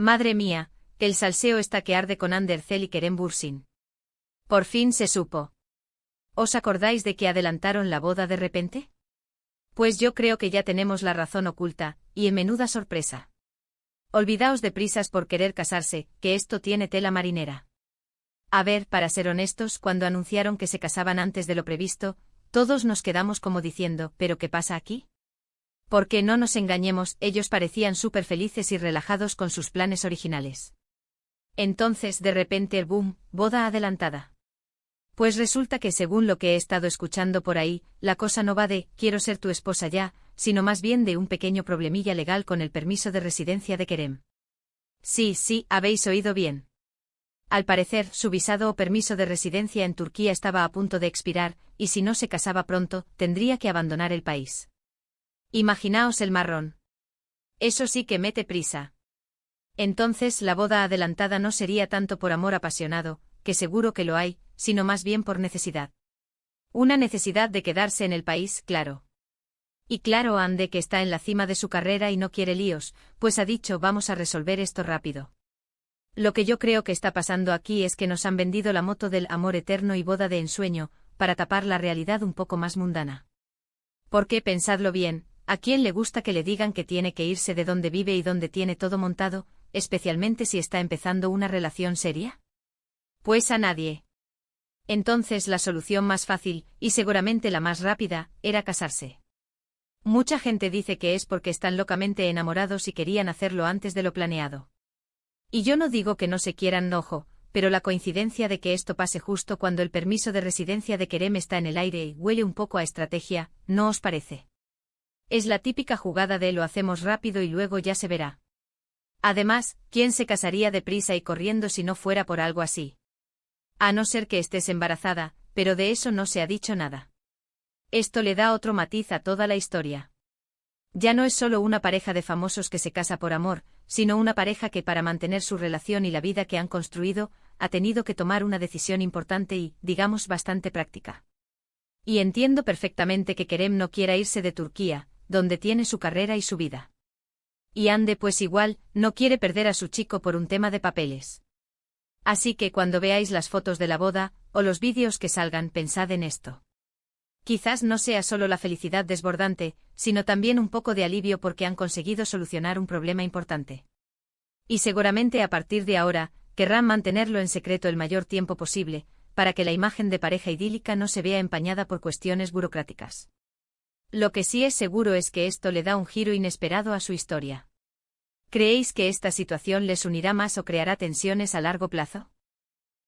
Madre mía, el salseo está que arde con Andercel y Kerem Bürsin. Por fin se supo. ¿Os acordáis de que adelantaron la boda de repente? Pues yo creo que ya tenemos la razón oculta, y en menuda sorpresa. Olvidaos de prisas por querer casarse, que esto tiene tela marinera. A ver, para ser honestos, cuando anunciaron que se casaban antes de lo previsto, todos nos quedamos como diciendo, ¿pero qué pasa aquí? Porque no nos engañemos, ellos parecían súper felices y relajados con sus planes originales. Entonces, de repente el boom, boda adelantada. Pues resulta que según lo que he estado escuchando por ahí, la cosa no va de «quiero ser tu esposa ya», sino más bien de un pequeño problemilla legal con el permiso de residencia de Kerem. Sí, habéis oído bien. Al parecer, su visado o permiso de residencia en Turquía estaba a punto de expirar, y si no se casaba pronto, tendría que abandonar el país. Imaginaos el marrón. Eso sí que mete prisa. Entonces la boda adelantada no sería tanto por amor apasionado, que seguro que lo hay, sino más bien por necesidad. Una necesidad de quedarse en el país, claro. Y claro, Ande que está en la cima de su carrera y no quiere líos, pues ha dicho vamos a resolver esto rápido. Lo que yo creo que está pasando aquí es que nos han vendido la moto del amor eterno y boda de ensueño, para tapar la realidad un poco más mundana. Porque, pensadlo bien, ¿a quién le gusta que le digan que tiene que irse de donde vive y donde tiene todo montado, especialmente si está empezando una relación seria? Pues a nadie. Entonces la solución más fácil, y seguramente la más rápida, era casarse. Mucha gente dice que es porque están locamente enamorados y querían hacerlo antes de lo planeado. Y yo no digo que no se quieran, ojo, pero la coincidencia de que esto pase justo cuando el permiso de residencia de Kerem está en el aire y huele un poco a estrategia, ¿no os parece? Es la típica jugada de lo hacemos rápido y luego ya se verá. Además, ¿quién se casaría deprisa y corriendo si no fuera por algo así? A no ser que estés embarazada, pero de eso no se ha dicho nada. Esto le da otro matiz a toda la historia. Ya no es solo una pareja de famosos que se casa por amor, sino una pareja que para mantener su relación y la vida que han construido, ha tenido que tomar una decisión importante y, digamos, bastante práctica. Y entiendo perfectamente que Kerem no quiera irse de Turquía, donde tiene su carrera y su vida. Y Ande pues igual, no quiere perder a su chico por un tema de papeles. Así que cuando veáis las fotos de la boda, o los vídeos que salgan, pensad en esto. Quizás no sea solo la felicidad desbordante, sino también un poco de alivio porque han conseguido solucionar un problema importante. Y seguramente a partir de ahora, querrán mantenerlo en secreto el mayor tiempo posible, para que la imagen de pareja idílica no se vea empañada por cuestiones burocráticas. Lo que sí es seguro es que esto le da un giro inesperado a su historia. ¿Creéis que esta situación les unirá más o creará tensiones a largo plazo?